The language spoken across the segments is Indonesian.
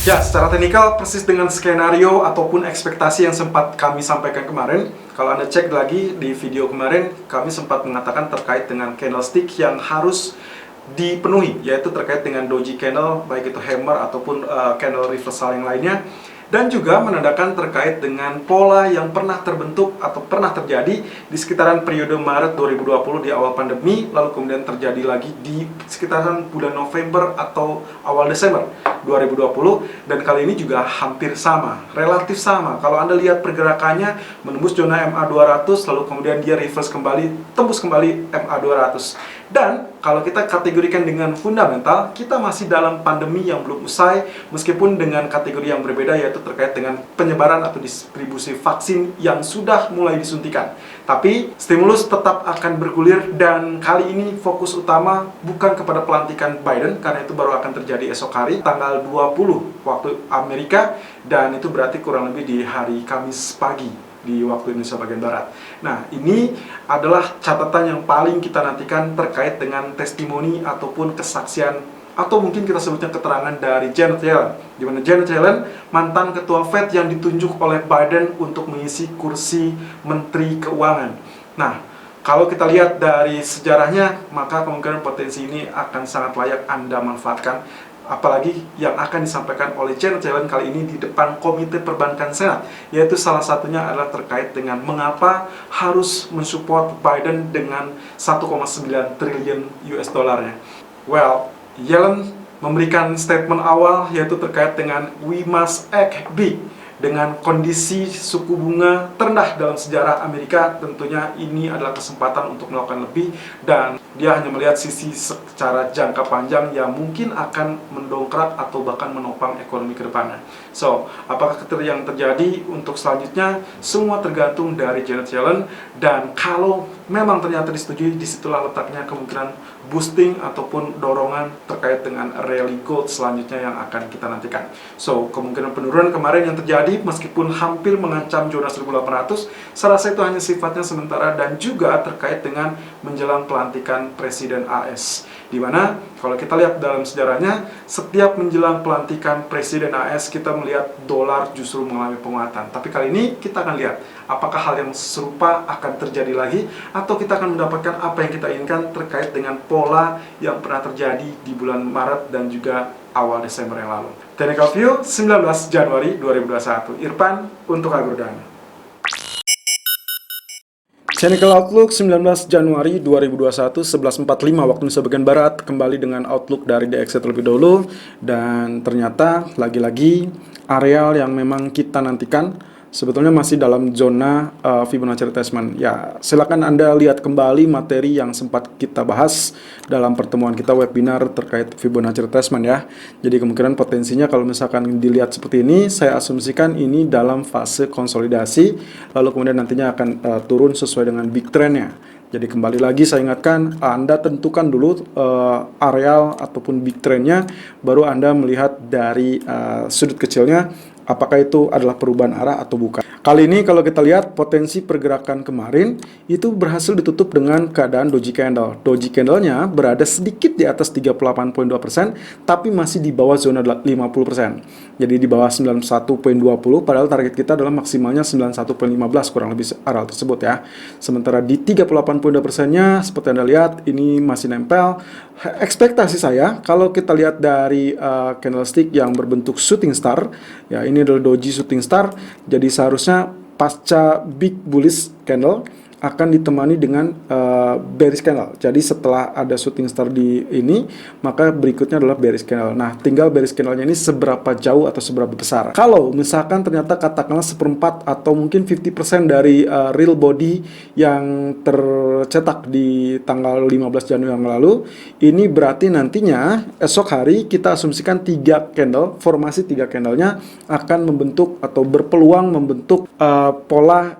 Ya, secara teknikal persis dengan skenario ataupun ekspektasi yang sempat kami sampaikan kemarin. Kalau Anda cek lagi di video kemarin, kami sempat mengatakan terkait dengan candlestick yang harus dipenuhi, yaitu terkait dengan doji candle, baik itu hammer ataupun candle reversal yang lainnya. Dan juga menandakan terkait dengan pola yang pernah terbentuk atau pernah terjadi di sekitaran periode Maret 2020 di awal pandemi, lalu kemudian terjadi lagi di sekitaran bulan November atau awal Desember 2020, dan kali ini juga hampir sama, relatif sama. Kalau Anda lihat pergerakannya menembus zona MA200, lalu kemudian dia reverse kembali, tembus kembali MA200. Dan kalau kita kategorikan dengan fundamental, kita masih dalam pandemi yang belum usai, meskipun dengan kategori yang berbeda, yaitu terkait dengan penyebaran atau distribusi vaksin yang sudah mulai disuntikan. Tapi stimulus tetap akan bergulir, dan kali ini fokus utama bukan kepada pelantikan Biden, karena itu baru akan terjadi esok hari, tanggal 20 waktu Amerika, dan itu berarti kurang lebih di hari Kamis pagi di waktu Indonesia bagian Barat. Nah, ini adalah catatan yang paling kita nantikan terkait dengan testimoni ataupun kesaksian, atau mungkin kita sebutnya keterangan dari Janet Yellen, di mana Janet Yellen, mantan ketua Fed yang ditunjuk oleh Biden untuk mengisi kursi Menteri Keuangan. Nah, kalau kita lihat dari sejarahnya, maka kemungkinan potensi ini akan sangat layak Anda manfaatkan. Apalagi yang akan disampaikan oleh Janet Yellen kali ini di depan Komite Perbankan Senat, yaitu salah satunya adalah terkait dengan mengapa harus mensupport Biden dengan 1,9 triliun US dollarnya. Well, Yellen memberikan statement awal yaitu terkait dengan we must act big. Dengan kondisi suku bunga terendah dalam sejarah Amerika, tentunya ini adalah kesempatan untuk melakukan lebih, dan dia hanya melihat sisi secara jangka panjang yang mungkin akan mendongkrak atau bahkan menopang ekonomi ke depannya. So, apakah yang terjadi untuk selanjutnya? Semua tergantung dari Janet Yellen, dan kalau memang ternyata disetujui, disitulah letaknya kemungkinan boosting ataupun dorongan terkait dengan rally gold selanjutnya yang akan kita nantikan. So, kemungkinan penurunan kemarin yang terjadi, meskipun hampir mengancam zona 1800, saya rasa itu hanya sifatnya sementara, dan juga terkait dengan menjelang pelantikan Presiden AS. Dimana kalau kita lihat dalam sejarahnya, setiap menjelang pelantikan Presiden AS, kita melihat dolar justru mengalami penguatan. Tapi kali ini kita akan lihat apakah hal yang serupa akan terjadi lagi, atau kita akan mendapatkan apa yang kita inginkan terkait dengan pola yang pernah terjadi di bulan Maret dan juga awal Desember yang lalu. Technical View 19 Januari 2021. Irfan untuk Agrodana. Technical Outlook 19 Januari 2021, 11.45 waktu Indonesia bagian Barat, kembali dengan Outlook dari DXY terlebih dahulu. Dan ternyata lagi-lagi areal yang memang kita nantikan sebetulnya masih dalam zona Fibonacci retracement. Ya, silakan Anda lihat kembali materi yang sempat kita bahas dalam pertemuan kita webinar terkait Fibonacci retracement ya. Jadi kemungkinan potensinya kalau misalkan dilihat seperti ini, saya asumsikan ini dalam fase konsolidasi, lalu kemudian nantinya akan turun sesuai dengan big trend-nya. Jadi kembali lagi saya ingatkan, Anda tentukan dulu areal ataupun big trend-nya, baru Anda melihat dari sudut kecilnya apakah itu adalah perubahan arah atau bukan. Kali ini kalau kita lihat potensi pergerakan kemarin itu berhasil ditutup dengan keadaan doji candle. Doji candle-nya berada sedikit di atas 38.2%, tapi masih di bawah zona 50%. Jadi di bawah 91.20, padahal target kita adalah maksimalnya 91.15, kurang lebih areal tersebut ya. Sementara di 38.2%-nya seperti Anda lihat ini masih nempel. Ekspektasi saya kalau kita lihat dari candlestick yang berbentuk shooting star, ya ini adalah doji shooting star, jadi seharusnya pasca big bullish candle akan ditemani dengan bearish candle. Jadi setelah ada shooting star di ini, maka berikutnya adalah bearish candle. Nah, tinggal bearish candle-nya ini seberapa jauh atau seberapa besar. Kalau misalkan ternyata katakanlah seperempat atau mungkin 50% dari real body yang tercetak di tanggal 15 Januari yang lalu, ini berarti nantinya esok hari kita asumsikan 3 candle, formasi 3 candle-nya akan membentuk atau berpeluang membentuk pola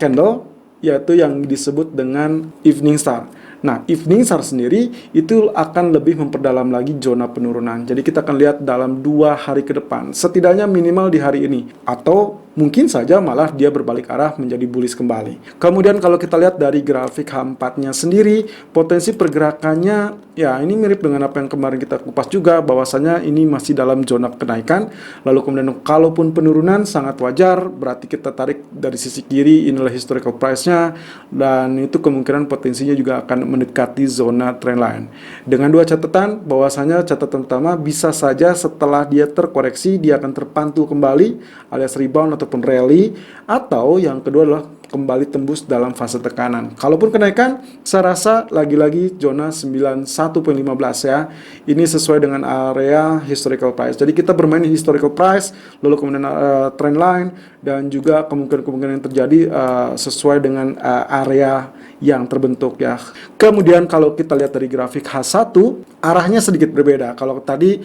candle, yaitu yang disebut dengan evening star. Nah, evening star sendiri itu akan lebih memperdalam lagi zona penurunan. Jadi kita akan lihat dalam 2 hari ke depan, setidaknya minimal di hari ini, atau mungkin saja malah dia berbalik arah menjadi bullish kembali. Kemudian kalau kita lihat dari grafik H4-nya sendiri, potensi pergerakannya ya ini mirip dengan apa yang kemarin kita kupas juga, bahwasanya ini masih dalam zona kenaikan. Lalu kemudian kalaupun penurunan sangat wajar, berarti kita tarik dari sisi kiri, inilah historical price-nya, dan itu kemungkinan potensinya juga akan mendekati zona trendline. Dengan dua catatan, bahwasanya catatan pertama bisa saja setelah dia terkoreksi dia akan terpantul kembali alias rebound ataupun rally, atau yang kedua adalah kembali tembus dalam fase tekanan. Kalaupun kenaikan, saya rasa lagi-lagi zona 91.15 ya. Ini sesuai dengan area historical price. Jadi kita bermain historical price, lalu kemudian trend line, dan juga kemungkinan-kemungkinan yang terjadi sesuai dengan area yang terbentuk ya. Kemudian kalau kita lihat dari grafik H1, arahnya sedikit berbeda. Kalau tadi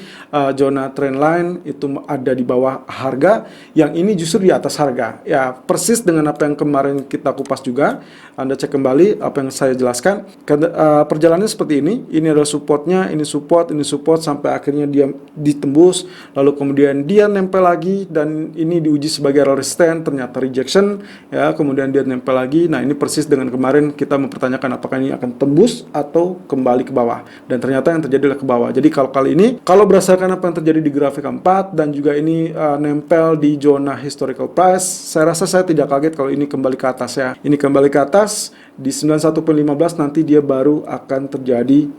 zona trend line itu ada di bawah harga, yang ini justru di atas harga. Ya, persis dengan apa yang kemarin kita kupas juga. Anda cek kembali apa yang saya jelaskan. Perjalanannya seperti ini. Ini adalah supportnya, ini support, sampai akhirnya dia ditembus. Lalu kemudian dia nempel lagi, dan ini diuji sebagai resistance, ternyata rejection. Ya, kemudian dia nempel lagi. Nah, ini persis dengan kemarin kita mempertanyakan apakah ini akan tembus atau kembali ke bawah. Dan ternyata yang terjadi adalah ke bawah. Jadi kalau kali ini, kalau berdasarkan apa yang terjadi di grafik 4 dan juga ini nempel di zona historical price, saya rasa saya tidak kaget kalau ini kembali ke atas ya. Ini kembali ke atas di 91.15, nanti dia baru akan terjadi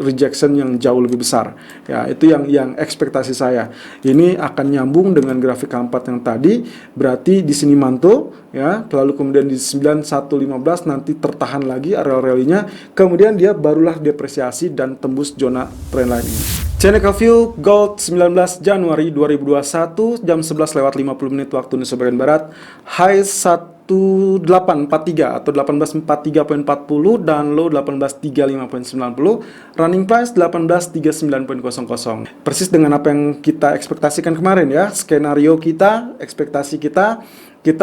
rejection yang jauh lebih besar. Ya, itu yang ekspektasi saya. Ini akan nyambung dengan grafik K4 yang tadi, berarti di sini mantul ya, lalu kemudian di 91.15 nanti tertahan lagi area rally-nya, kemudian dia barulah depresiasi dan tembus zona trendline ini. Technical view gold 19 Januari 2021 jam 11:50 waktu Indonesia bagian barat, high 1843 atau 1843.40 dan low 1835.90, running price 1839.00. Persis dengan apa yang kita ekspektasikan kemarin ya, skenario kita, ekspektasi kita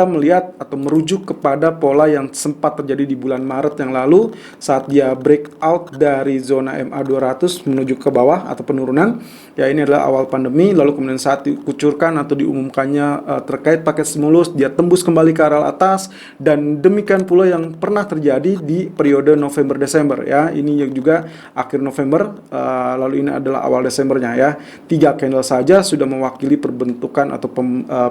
melihat atau merujuk kepada pola yang sempat terjadi di bulan Maret yang lalu saat dia breakout dari zona MA200 menuju ke bawah atau penurunan. Ya, ini adalah awal pandemi, lalu kemudian saat dikucurkan atau diumumkannya terkait paket stimulus, dia tembus kembali ke arah atas, dan demikian pula yang pernah terjadi di periode November-Desember ya. Ini juga akhir November, lalu ini adalah awal Desembernya ya. 3 candle saja sudah mewakili perbentukan atau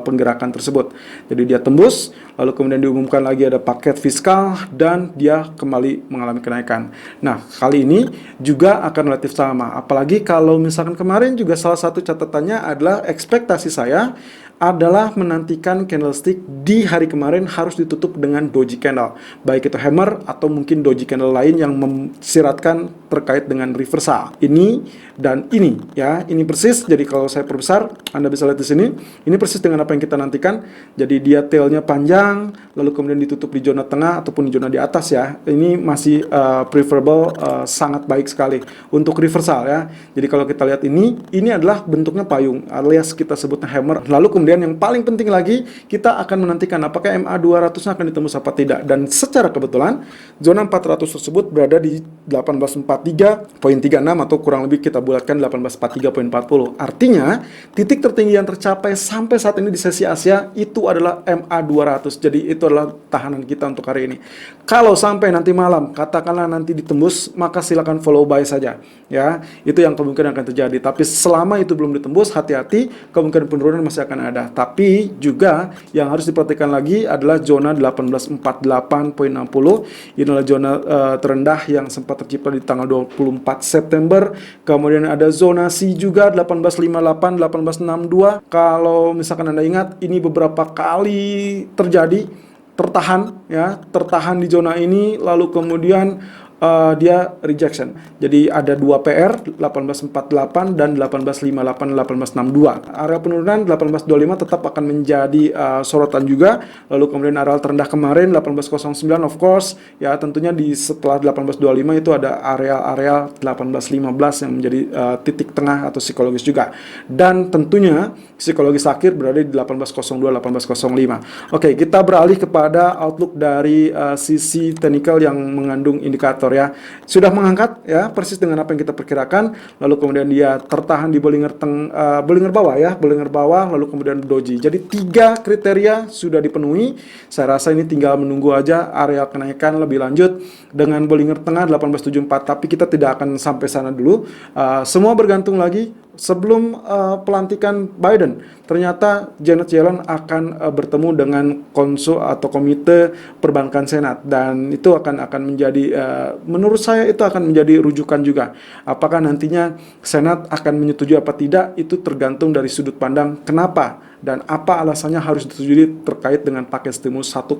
penggerakan tersebut. Jadi dia tembus, lalu kemudian diumumkan lagi ada paket fiskal, dan dia kembali mengalami kenaikan. Nah, kali ini juga akan relatif sama. Apalagi kalau misalkan kemarin juga salah satu catatannya adalah ekspektasi saya adalah menantikan candlestick di hari kemarin harus ditutup dengan doji candle, baik itu hammer atau mungkin doji candle lain yang mensiratkan terkait dengan reversal. Ini dan ini ya, ini persis. Jadi kalau saya perbesar, Anda bisa lihat di sini, ini persis dengan apa yang kita nantikan. Jadi dia tailnya panjang, lalu kemudian ditutup di zona tengah ataupun di zona di atas ya. Ini masih preferable, sangat baik sekali untuk reversal ya. Jadi kalau kita lihat ini adalah bentuknya payung alias kita sebutnya hammer. Lalu kemudian yang paling penting lagi, kita akan menantikan apakah MA200 akan ditembus apa tidak. Dan secara kebetulan zona 400 tersebut berada di 1843.36 atau kurang lebih kita bulatkan 1843.40. Artinya titik tertinggi yang tercapai sampai saat ini di sesi Asia itu adalah MA200. Jadi itu adalah tahanan kita untuk hari ini. Kalau sampai nanti malam katakanlah nanti ditembus, maka silakan follow buy saja ya. Itu yang kemungkinan akan terjadi. Tapi selama itu belum ditembus, hati-hati, kemungkinan penurunan masih akan ada. Tapi juga yang harus diperhatikan lagi adalah zona 1848.60. Ini adalah zona terendah yang sempat tercipta di tanggal 24 September. Kemudian ada zona C juga 1858, 1862. Kalau misalkan Anda ingat, ini beberapa kali terjadi tertahan di zona ini, lalu kemudian dia rejection. Jadi ada 2 PR 1848 dan 1858, 1862. Area penurunan 1825 tetap akan menjadi sorotan juga. Lalu kemudian area terendah kemarin 1809 of course ya, tentunya di setelah 1825 itu ada area 1815 yang menjadi titik tengah atau psikologis juga. Dan tentunya psikologis akhir berada di 1802, 1805. Oke, kita beralih kepada outlook dari sisi teknikal yang mengandung indikator indikator ya. Sudah mengangkat ya, persis dengan apa yang kita perkirakan. Lalu kemudian dia tertahan di Bollinger bawah ya, Bollinger bawah, lalu kemudian doji. Jadi 3 kriteria sudah dipenuhi. Saya rasa ini tinggal menunggu aja area kenaikan lebih lanjut dengan Bollinger tengah 1874. Tapi kita tidak akan sampai sana dulu. Semua bergantung lagi. Sebelum pelantikan Biden, ternyata Janet Yellen akan bertemu dengan konsul atau komite perbankan Senat, dan itu akan menjadi menurut saya itu akan menjadi rujukan juga. Apakah nantinya Senat akan menyetujui apa tidak, itu tergantung dari sudut pandang kenapa dan apa alasannya harus disetujui terkait dengan paket stimulus 1,9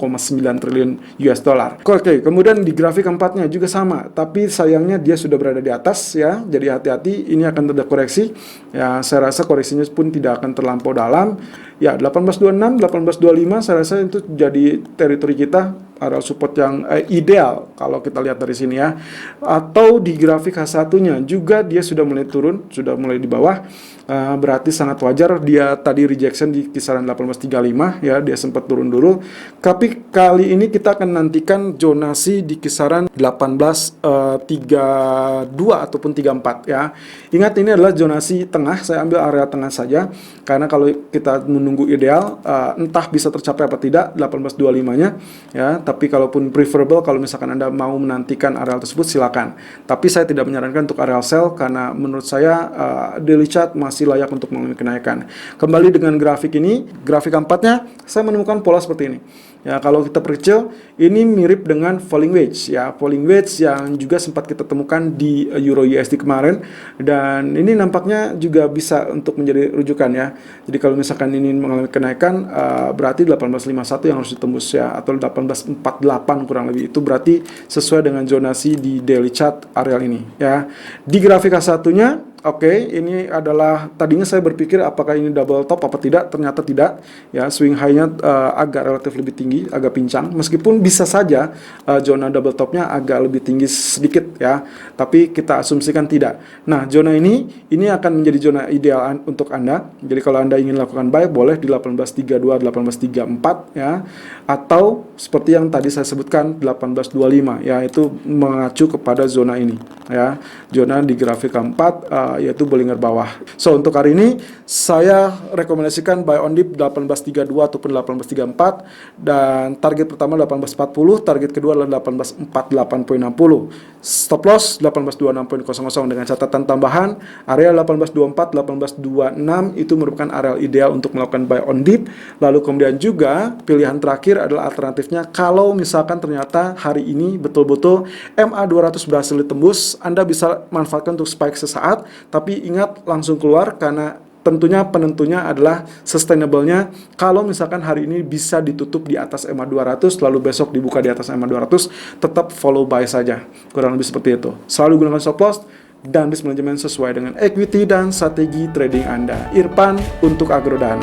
triliun US dollar. Oke, kemudian di grafik keempatnya juga sama, tapi sayangnya dia sudah berada di atas ya. Jadi hati-hati, ini akan terjadi koreksi. Ya, saya rasa koreksinya pun tidak akan terlampau dalam. Ya, 1826, 1825 saya rasa itu jadi teritori kita, area support yang ideal kalau kita lihat dari sini ya. Atau di grafik H1-nya juga dia sudah mulai turun, sudah mulai di bawah. Berarti sangat wajar dia tadi rejection di kisaran 1835 ya, dia sempat turun dulu. Tapi kali ini kita akan nantikan zonasi di kisaran 1832 ataupun 34 ya. Ingat, ini adalah zonasi tengah, saya ambil area tengah saja karena kalau kita menunggu ideal entah bisa tercapai apa tidak 1825-nya ya. Tapi kalaupun preferable, kalau misalkan Anda mau menantikan areal tersebut silakan. Tapi saya tidak menyarankan untuk areal sell karena menurut saya daily chart masih layak untuk mengalami kenaikan. Kembali dengan grafik ini, grafik keempatnya saya menemukan pola seperti ini. Ya, kalau kita perkecil, ini mirip dengan falling wedge ya, falling wedge yang juga sempat kita temukan di Euro USD kemarin, dan ini nampaknya juga bisa untuk menjadi rujukan ya. Jadi kalau misalkan ini mengalami kenaikan, berarti 1851 yang harus ditembus ya, atau 1848 kurang lebih, itu berarti sesuai dengan zonasi di daily chart areal ini ya. Di grafik H1-nya, oke, ini adalah tadinya saya berpikir apakah ini double top apa tidak, ternyata tidak ya. Swing high-nya agak relatif lebih tinggi, agak pincang, meskipun bisa saja zona double top-nya agak lebih tinggi sedikit ya, tapi kita asumsikan tidak. Nah, zona ini akan menjadi zona ideal untuk Anda. Jadi kalau Anda ingin lakukan buy, boleh di 1832, 1834 ya, atau seperti yang tadi saya sebutkan 1825 ya, itu mengacu kepada zona ini ya, zona di grafik keempat yaitu Bollinger bawah. So, untuk hari ini saya rekomendasikan buy on dip 1832 ataupun 1834, dan target pertama 1840, target kedua adalah 1848.60. Stop loss 1826.00 dengan catatan tambahan area 1824, 1826 itu merupakan area ideal untuk melakukan buy on dip. Lalu kemudian juga pilihan terakhir adalah alternatifnya kalau misalkan ternyata hari ini betul-betul MA200 berhasil ditembus, Anda bisa manfaatkan untuk spike sesaat. Tapi ingat, langsung keluar karena tentunya penentunya adalah sustainable-nya. Kalau misalkan hari ini bisa ditutup di atas EMA 200 lalu besok dibuka di atas EMA 200, tetap follow buy saja. Kurang lebih seperti itu. Selalu gunakan stop loss dan risk management sesuai dengan equity dan strategi trading Anda. Irfan untuk Agrodana.